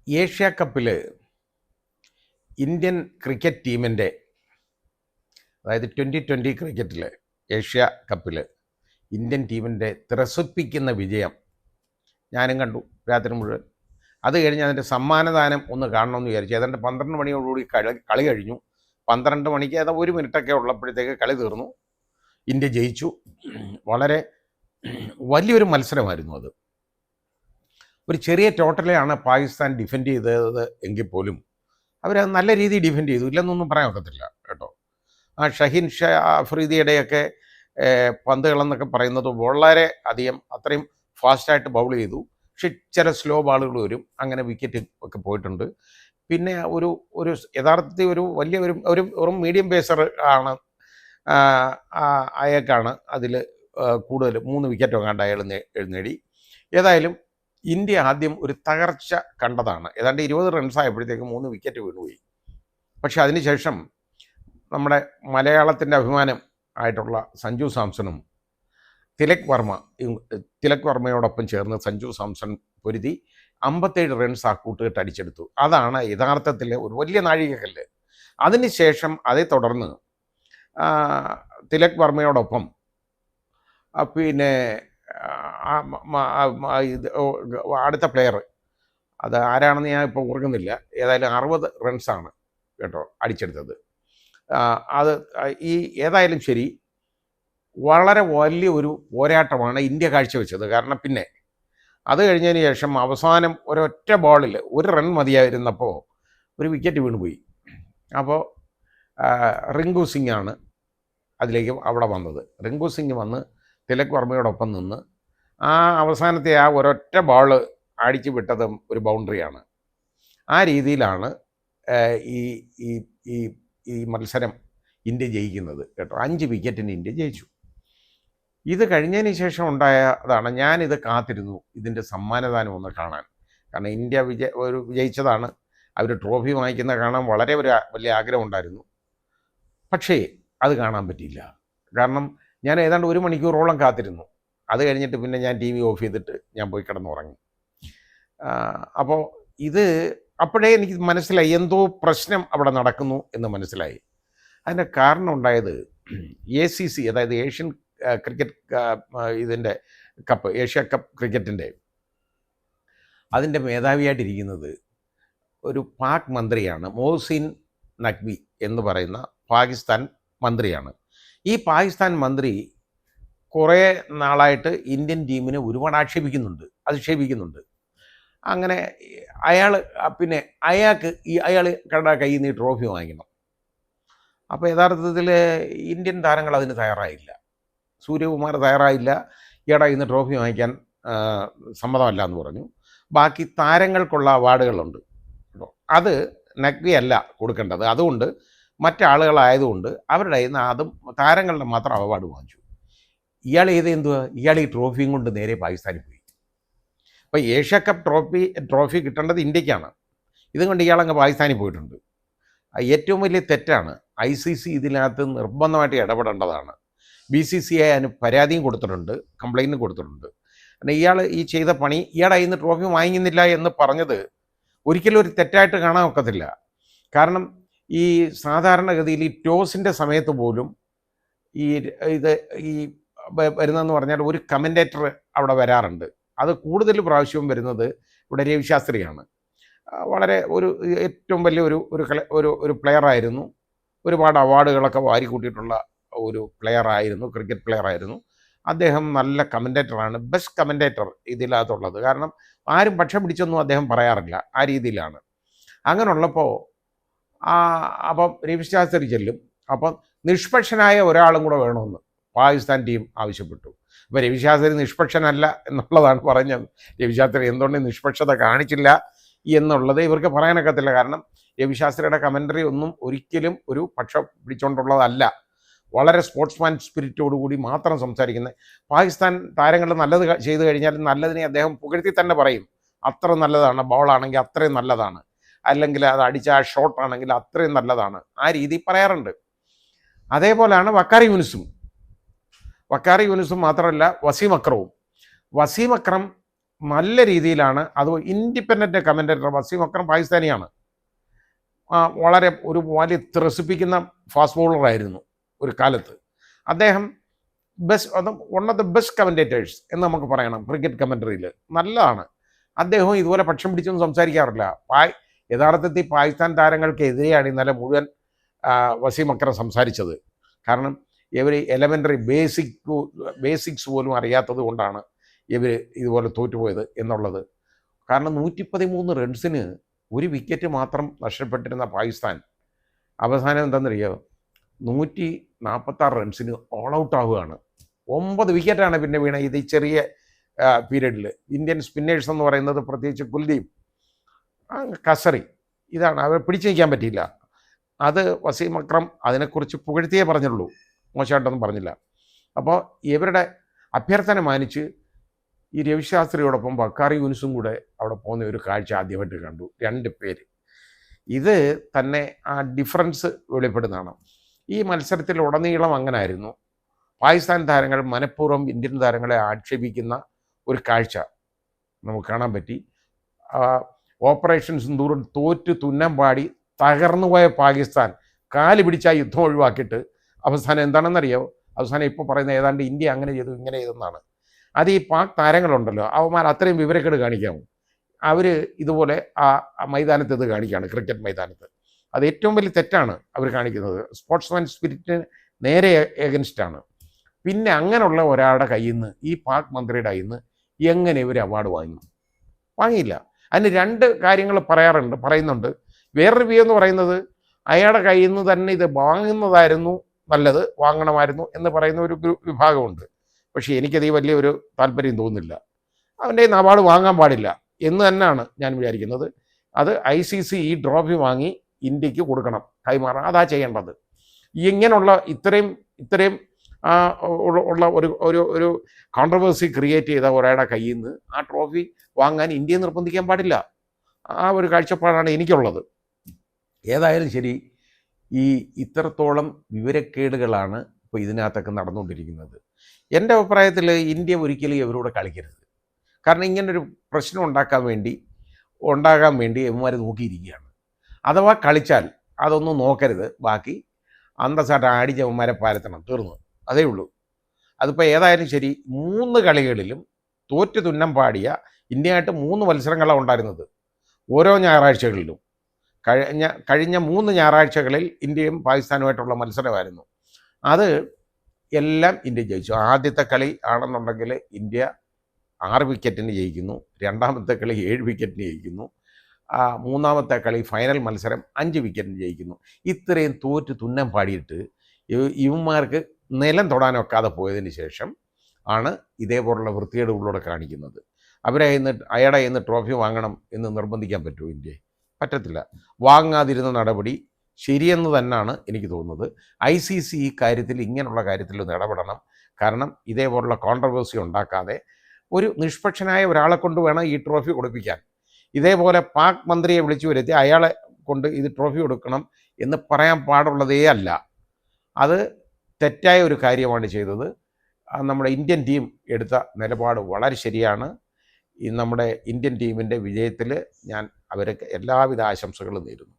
Asia കപ്പിൽ Indian cricket ടീമിൻ്റെ, അതായത് 2020 ക്രിക്കറ്റിൽ ഏഷ്യ കപ്പിൽ ഇന്ത്യൻ ടീമിൻ്റെ ത്രസിപ്പിക്കുന്ന വിജയം ഞാനും കണ്ടു രാത്രി മുഴുവൻ. അത് കഴിഞ്ഞ് അതിൻ്റെ സമ്മാനദാനം ഒന്ന് കാണണമെന്ന് വിചാരിച്ചു. ഏതാണ്ട് 12 മണിയോടുകൂടി കളി കഴിഞ്ഞു. 12 മണിക്ക് ഏതാ 1 മിനിറ്റൊക്കെ ഉള്ളപ്പോഴത്തേക്ക് കളി തീർന്നു. ഇന്ത്യ ജയിച്ചു. വളരെ വലിയൊരു മത്സരമായിരുന്നു അത്. ഒരു ചെറിയ ടോട്ടലാണ് പാകിസ്ഥാൻ ഡിഫെൻഡ് ചെയ്തത് എങ്കിൽ പോലും അവരത് നല്ല രീതിയിൽ ഡിഫെൻഡ് ചെയ്തു, ഇല്ലെന്നൊന്നും പറയാൻ ഒക്കത്തില്ല കേട്ടോ. ആ ഷഹീൻ ഷാ അഫ്രീദിയുടെയൊക്കെ പന്തുകളെന്നൊക്കെ പറയുന്നത് വളരെ അധികം അത്രയും ഫാസ്റ്റായിട്ട് ബൗൾ ചെയ്തു. പക്ഷെ ചില സ്ലോ ബാളുകൾ വരും, അങ്ങനെ വിക്കറ്റ് ഒക്കെ പോയിട്ടുണ്ട്. പിന്നെ ഒരു യഥാർത്ഥത്തിൽ ഒരു വലിയ ഒരു മീഡിയം പേസർ ആണ്, അയാൾക്കാണ് അതിൽ കൂടുതൽ 3 വിക്കറ്റ് കണ്ട് അയാൾ നേടി. ഏതായാലും ഇന്ത്യ ആദ്യം ഒരു തകർച്ച കണ്ടതാണ്. ഏതാണ്ട് 20 റൺസ് ആയപ്പോഴത്തേക്ക് 3 വിക്കറ്റ് വീണുപോയി. പക്ഷെ അതിനുശേഷം നമ്മുടെ മലയാളത്തിൻ്റെ അഭിമാനം ആയിട്ടുള്ള സഞ്ജു സാംസണും തിലക് വർമ്മയോടൊപ്പം ചേർന്ന് സഞ്ജു സാംസൺ പൊരുതി 57 റൺസ് ആ കൂട്ടുകെട്ട് അടിച്ചെടുത്തു. അതാണ് യഥാർത്ഥത്തിൽ ഒരു വലിയ നാഴികക്കല്ല്. അതിനുശേഷം അതേ തുടർന്ന് തിലക് വർമ്മയോടൊപ്പം പിന്നെ അടുത്ത പ്ലെയർ, അത് ആരാണെന്ന് ഞാൻ ഇപ്പോൾ ഓർക്കുന്നില്ല, ഏതായാലും 60 റൺസാണ് കേട്ടോ അടിച്ചെടുത്തത്. അത് ഏതായാലും ശരി, വളരെ വലിയൊരു പോരാട്ടമാണ് ഇന്ത്യ കാഴ്ചവെച്ചത്. കാരണം പിന്നെ അത് കഴിഞ്ഞതിന് ശേഷം അവസാനം ഒരൊറ്റ ബോളിൽ 1 റൺ മതിയായിരുന്നപ്പോൾ ഒരു വിക്കറ്റ് വീണുപോയി. അപ്പോൾ റിങ്കു സിംഗ് ആണ് അതിലേക്ക് അവിടെ വന്നത്. റിങ്കു സിംഗ് വന്ന് തിലക് വർമ്മയോടൊപ്പം നിന്ന് അവസാനത്തെ ഒരൊറ്റ ബോൾ അടിച്ചു വിട്ടതും ഒരു ബൗണ്ടറിയാണ്. ആ രീതിയിലാണ് ഈ ഈ ഈ ഈ മത്സരം ഇന്ത്യ ജയിക്കുന്നത് കേട്ടോ. 5 വിക്കറ്റിന് ഇന്ത്യ ജയിച്ചു. ഇത് കഴിഞ്ഞതിന് ശേഷം ഉണ്ടായതാണ്, ഞാനിത് കാത്തിരുന്നു ഇതിൻ്റെ സമ്മാനദാനം ഒന്ന് കാണാൻ. കാരണം ഇന്ത്യ വിജയിച്ചതാണ്, അവർ ട്രോഫി വാങ്ങിക്കുന്ന കാണാൻ വളരെ വലിയ ആഗ്രഹം ഉണ്ടായിരുന്നു. പക്ഷേ അത് കാണാൻ പറ്റിയില്ല. കാരണം ഞാൻ ഏതാണ്ട് 1 മണിക്കൂറോളം കാത്തിരുന്നു. അത് കഴിഞ്ഞിട്ട് പിന്നെ ഞാൻ TV ഓഫ് ചെയ്തിട്ട് ഞാൻ പോയി കിടന്നുറങ്ങി. അപ്പോൾ അപ്പോഴേ എനിക്ക് മനസ്സിലായി എന്തോ പ്രശ്നം അവിടെ നടക്കുന്നു എന്ന് മനസ്സിലായി. അതിൻ്റെ കാരണം ഉണ്ടായത് ACC, അതായത് ഏഷ്യൻ ക്രിക്കറ്റ് ഇതിൻ്റെ കപ്പ്, ഏഷ്യ കപ്പ് ക്രിക്കറ്റിൻ്റെ അതിൻ്റെ മേധാവിയായിട്ടിരിക്കുന്നത് ഒരു പാക് മന്ത്രിയാണ്. മോഹ്സിൻ നഖ്വി എന്ന് പറയുന്ന പാകിസ്ഥാൻ മന്ത്രിയാണ്. ഈ പാകിസ്ഥാൻ മന്ത്രി കുറേ നാളായിട്ട് ഇന്ത്യൻ ടീമിനെ ഒരുപാട് അധിക്ഷേപിക്കുന്നുണ്ട്. അങ്ങനെ അയാൾ കയ്യിൽ നിന്ന് ട്രോഫി വാങ്ങിക്കണം. അപ്പോൾ യഥാർത്ഥത്തിൽ ഇന്ത്യൻ താരങ്ങൾ അതിന് തയ്യാറായില്ല. സൂര്യകുമാർ തയ്യാറായില്ല. ഇയാളുടെ ഇന്ന് ട്രോഫി വാങ്ങിക്കാൻ സമ്മതമല്ല എന്ന് പറഞ്ഞു. ബാക്കി താരങ്ങൾക്കുള്ള അവാർഡുകളുണ്ട് കേട്ടോ, അത് നഖ്വി അല്ല കൊടുക്കേണ്ടത്. അതുകൊണ്ട് മറ്റാളുകളായതുകൊണ്ട് അവരുടെ കയ്യിൽ നിന്ന് അതും താരങ്ങളുടെ മാത്രം അവാർഡ് വാങ്ങിച്ചു. ഇയാൾ ഇയാൾ ഈ ട്രോഫിയും കൊണ്ട് നേരെ പാകിസ്ഥാനിൽ പോയി. അപ്പോൾ ഏഷ്യ കപ്പ് ട്രോഫി കിട്ടേണ്ടത് ഇന്ത്യക്കാണ്. ഇതുകൊണ്ട് ഇയാളങ്ങ് പാകിസ്ഥാനിൽ പോയിട്ടുണ്ട്. ഏറ്റവും വലിയ തെറ്റാണ്. ICC ഇതിനകത്ത് നിർബന്ധമായിട്ട് ഇടപെടേണ്ടതാണ്. BCCI അതിന് പരാതിയും കൊടുത്തിട്ടുണ്ട്, കംപ്ലൈൻറ്റും കൊടുത്തിട്ടുണ്ട്. കാരണം ഇയാൾ ഈ ചെയ്ത പണി, ഇയാളുടെ കയ്യിൽ നിന്ന് ട്രോഫി വാങ്ങിക്കുന്നില്ല എന്ന് പറഞ്ഞത് ഒരിക്കലും ഒരു തെറ്റായിട്ട് കാണാൻ ഒക്കത്തില്ല. കാരണം ഈ സാധാരണഗതിയിൽ ഈ ടോസിൻ്റെ സമയത്ത് പോലും ഈ വരുന്നതെന്ന് പറഞ്ഞാൽ ഒരു കമൻറ്റേറ്റർ അവിടെ വരാറുണ്ട്. അത് കൂടുതൽ പ്രാവശ്യവും വരുന്നത് ഇവിടെ രവിശാസ്ത്രിയാണ്. വളരെ ഏറ്റവും വലിയ ഒരു പ്ലെയറായിരുന്നു. ഒരുപാട് അവാർഡുകളൊക്കെ വാരിക്കൂട്ടിയിട്ടുള്ള ഒരു ക്രിക്കറ്റ് പ്ലെയർ ആയിരുന്നു അദ്ദേഹം. നല്ല കമൻറ്റേറ്ററാണ്, ബെസ്റ്റ് കമൻറ്റേറ്റർ ഇതിനകത്തുള്ളത്. കാരണം ആരും പക്ഷം പിടിച്ചൊന്നും അദ്ദേഹം പറയാറില്ല, ആ രീതിയിലാണ്. അങ്ങനെയുള്ളപ്പോൾ അപ്പം രവിശാസ്ത്രി ചെല്ലും. അപ്പം നിഷ്പക്ഷനായ ഒരാളും കൂടെ വേണമെന്ന് പാകിസ്ഥാൻ ടീം ആവശ്യപ്പെട്ടു. അപ്പോൾ രവിശാസ്ത്രി നിഷ്പക്ഷനല്ല എന്നുള്ളതാണ് പറഞ്ഞത്. രവിശാസ്ത്രി എന്തുകൊണ്ട് നിഷ്പക്ഷത കാണിച്ചില്ല എന്നുള്ളത് ഇവർക്ക് പറയാനൊക്കത്തില്ല. കാരണം രവിശാസ്ത്രിയുടെ കമൻ്ററി ഒന്നും ഒരിക്കലും ഒരു പക്ഷം പിടിച്ചുകൊണ്ടുള്ളതല്ല. വളരെ സ്പോർട്സ്മാൻ സ്പിരിറ്റോടുകൂടി മാത്രം സംസാരിക്കുന്നത്. പാകിസ്ഥാൻ താരങ്ങൾ നല്ലത് ചെയ്തു കഴിഞ്ഞാൽ നല്ലതിനെ അദ്ദേഹം പുകഴ്ത്തി തന്നെ പറയും. അത്ര നല്ലതാണ്, ബോളാണെങ്കിൽ അത്രയും നല്ലതാണ്, അല്ലെങ്കിൽ അത് അടിച്ച ആ ഷോട്ടാണെങ്കിൽ അത്രയും നല്ലതാണ്, ആ രീതി പറയാറുണ്ട്. അതേപോലെയാണ് വക്കാറി യൂനിസും മാത്രമല്ല വസീം അക്രവും. നല്ല രീതിയിലാണ്. അത് ഇൻഡിപെൻഡൻറ്റ് കമൻറ്റേറ്റർ വസീം അക്രം പാകിസ്ഥാനിയാണ്. വളരെ ഒരു വലിയ ത്രസിപ്പിക്കുന്ന ഫാസ്റ്റ് ബോളറായിരുന്നു ഒരു കാലത്ത്. അദ്ദേഹം one of the best commentators എന്ന് നമുക്ക് പറയണം ക്രിക്കറ്റ് കമൻറ്ററിയിൽ. നല്ലതാണ്. അദ്ദേഹവും ഇതുപോലെ പക്ഷം പിടിച്ചൊന്നും സംസാരിക്കാറില്ല. യഥാർത്ഥത്തിൽ പാകിസ്ഥാൻ താരങ്ങൾക്കെതിരെയാണ് ഇന്നലെ മുഴുവൻ വസീം അക്രം സംസാരിച്ചത്. കാരണം ഇവർ എലമെൻ്ററി ബേസിക്സ് പോലും അറിയാത്തത് കൊണ്ടാണ് ഇവർ ഇതുപോലെ തോറ്റുപോയത് എന്നുള്ളത്. കാരണം 113 റൺസിന് ഒരു വിക്കറ്റ് മാത്രം നഷ്ടപ്പെട്ടിരുന്ന പാകിസ്ഥാൻ അവസാനം എന്താണെന്നറിയോ, 146 റൺസിന് ഓൾ ഔട്ട് ആവുകയാണ്. 9 വിക്കറ്റാണ് പിന്നെ വീണ ഇത് ചെറിയ പീരീഡിൽ. ഇന്ത്യൻ സ്പിന്നേഴ്സ് എന്ന് പറയുന്നത് പ്രത്യേകിച്ച് കുൽദീപ്, കസറി, ഇതാണ് അവർ പിടിച്ചു നിൽക്കാൻ പറ്റിയില്ല. അത് വസീം അക്രം അതിനെക്കുറിച്ച് പുകഴ്ത്തിയേ പറഞ്ഞുള്ളൂ, മോശമായിട്ടൊന്നും പറഞ്ഞില്ല. അപ്പോൾ ഇവരുടെ അഭ്യർത്ഥന മാനിച്ച് ഈ രവിശാസ്ത്രിയോടൊപ്പം ബക്കാറി യൂനിസും കൂടെ അവിടെ പോകുന്ന ഒരു കാഴ്ച ആദ്യമായിട്ട് കണ്ടു. 2 പേര്. ഇത് തന്നെ ആ ഡിഫറൻസ് വെളിപ്പെടുന്നതാണ്. ഈ മത്സരത്തിൽ ഉടനീളം അങ്ങനെ ആയിരുന്നു. പാകിസ്ഥാൻ താരങ്ങൾ മനഃപൂർവ്വം ഇന്ത്യൻ താരങ്ങളെ ആക്ഷേപിക്കുന്ന ഒരു കാഴ്ച നമുക്ക് കാണാൻ പറ്റി. ഓപ്പറേഷൻ സിന്ദൂറിൽ തോറ്റ് തുന്നം പാടി തകർന്നുപോയ പാകിസ്ഥാൻ കാല് പിടിച്ച യുദ്ധം ഒഴിവാക്കിയിട്ട് അവസാനം എന്താണെന്നറിയോ, അവസാനം ഇപ്പോൾ പറയുന്ന ഏതാണ്ട് ഇന്ത്യ അങ്ങനെ ചെയ്തു ഇങ്ങനെ ചെയ്തെന്നാണ്. അത് ഈ പാക് താരങ്ങളുണ്ടല്ലോ, അവന്മാർ അത്രയും വിവരക്കേട് കാണിക്കാമോ? അവർ ഇതുപോലെ ആ മൈതാനത്ത് ഇത് കാണിക്കുകയാണ്, ക്രിക്കറ്റ് മൈതാനത്ത്. അത് ഏറ്റവും വലിയ തെറ്റാണ് അവർ കാണിക്കുന്നത്. സ്പോർട്സ്മാൻ സ്പിരിറ്റിന് നേരെ എഗൻസ്റ്റാണ്. പിന്നെ അങ്ങനെയുള്ള ഒരാളുടെ കയ്യിൽ നിന്ന്, ഈ പാക് മന്ത്രിയുടെ കയ്യിൽ നിന്ന് എങ്ങനെ ഇവർ അവാർഡ് വാങ്ങിയില്ല. അതിന് 2 കാര്യങ്ങൾ പറയുന്നുണ്ട്. വേറൊരു വ്യൂ എന്ന് പറയുന്നത് അയാളുടെ കയ്യിൽ നിന്ന് തന്നെ ഇത് വാങ്ങുന്നതായിരുന്നു നല്ലത്, വാങ്ങണമായിരുന്നു എന്ന് പറയുന്ന ഒരു വിഭാഗമുണ്ട്. പക്ഷേ എനിക്കത് വലിയൊരു താല്പര്യം തോന്നുന്നില്ല. അവൻ്റെ കയ്യിൽ നിന്ന് അവാർഡ് വാങ്ങാൻ പാടില്ല എന്ന് തന്നെയാണ് ഞാൻ വിചാരിക്കുന്നത്. അത് ICC ഈ ട്രോഫി വാങ്ങി ഇന്ത്യക്ക് കൊടുക്കണം, കൈമാറണം. അതാ ചെയ്യേണ്ടത്. ഇങ്ങനെയുള്ള ഇത്രയും ഉള്ള ഒരു കോൺട്രവേഴ്സി ക്രിയേറ്റ് ചെയ്ത ഒരാളുടെ കയ്യിൽ നിന്ന് ആ ട്രോഫി വാങ്ങാൻ ഇന്ത്യയെ നിർബന്ധിക്കാൻ പാടില്ല. ആ ഒരു കാഴ്ചപ്പാടാണ് എനിക്കുള്ളത്. ഏതായാലും ശരി, ഈ ഇത്രത്തോളം വിവരക്കേടുകളാണ് ഇപ്പോൾ ഇതിനകത്തൊക്കെ നടന്നുകൊണ്ടിരിക്കുന്നത്. എൻ്റെ അഭിപ്രായത്തിൽ ഇന്ത്യ ഒരിക്കലും ഇവരോട് കളിക്കരുത്. കാരണം ഇങ്ങനൊരു പ്രശ്നം ഉണ്ടാകാൻ വേണ്ടി ഇവന്മാർ നോക്കിയിരിക്കുകയാണ്. അഥവാ കളിച്ചാൽ അതൊന്നും നോക്കരുത്, ബാക്കി അന്തസ്സായിട്ട് അടിച്ച് ഇവന്മാരെ പരത്തണം, തീർന്നു, അതേ ഉള്ളൂ. അതിപ്പോൾ ഏതായാലും ശരി, 3 കളികളിലും തോറ്റ് തുന്നം പാടിയ ഇന്ത്യയായിട്ട് 3 മത്സരങ്ങളാണ് ഉണ്ടായിരുന്നത് ഓരോ ഞായറാഴ്ചകളിലും. കഴിഞ്ഞ 3 ഞായറാഴ്ചകളിൽ ഇന്ത്യയും പാകിസ്ഥാനുമായിട്ടുള്ള മത്സരമായിരുന്നു. അത് എല്ലാം ഇന്ത്യ ജയിച്ചു. ആദ്യത്തെ കളി ആണെന്നുണ്ടെങ്കിൽ ഇന്ത്യ 6 വിക്കറ്റിന് ജയിക്കുന്നു, രണ്ടാമത്തെ കളി 7 വിക്കറ്റിന് ജയിക്കുന്നു, മൂന്നാമത്തെ കളി ഫൈനൽ മത്സരം 5 വിക്കറ്റിന് ജയിക്കുന്നു. ഇത്രയും തോറ്റ് തുന്നം പാടിയിട്ട് ഇവന്മാർക്ക് നിലം തൊടാനൊക്കാതെ പോയതിന് ശേഷം ആണ് ഇതേപോലുള്ള വൃത്തികേടുകളിലൂടെ കാണിക്കുന്നത്. അയാളുടെ കയ്യിൽ നിന്ന് ട്രോഫി വാങ്ങണം എന്ന് നിർബന്ധിക്കാൻ പറ്റുമോ ഇന്ത്യയെ? പറ്റത്തില്ല. വാങ്ങാതിരുന്ന നടപടി ശരിയെന്ന് തന്നെയാണ് എനിക്ക് തോന്നുന്നത്. ICC ഈ കാര്യത്തിൽ, ഇങ്ങനെയുള്ള കാര്യത്തിൽ ഇടപെടണം. കാരണം ഇതേപോലുള്ള കോൺട്രവേഴ്സി ഉണ്ടാക്കാതെ ഒരു നിഷ്പക്ഷനായ ഒരാളെ കൊണ്ട് വേണം ഈ ട്രോഫി കൊടുപ്പിക്കാൻ. ഇതേപോലെ പാക് മന്ത്രിയെ വിളിച്ചു വരുത്തി അയാളെ കൊണ്ട് ഇത് ട്രോഫി കൊടുക്കണം എന്ന് പറയാൻ പാടുള്ളതേ അല്ല. അത് തെറ്റായ ഒരു കാര്യമാണ് ചെയ്തത്. നമ്മുടെ ഇന്ത്യൻ ടീം എടുത്ത നിലപാട് വളരെ ശരിയാണ്. നമ്മുടെ ഇന്ത്യൻ ടീമിൻ്റെ വിജയത്തിൽ ഞാൻ അവർക്ക് എല്ലാവിധ ആശംസകളും നേരുന്നു.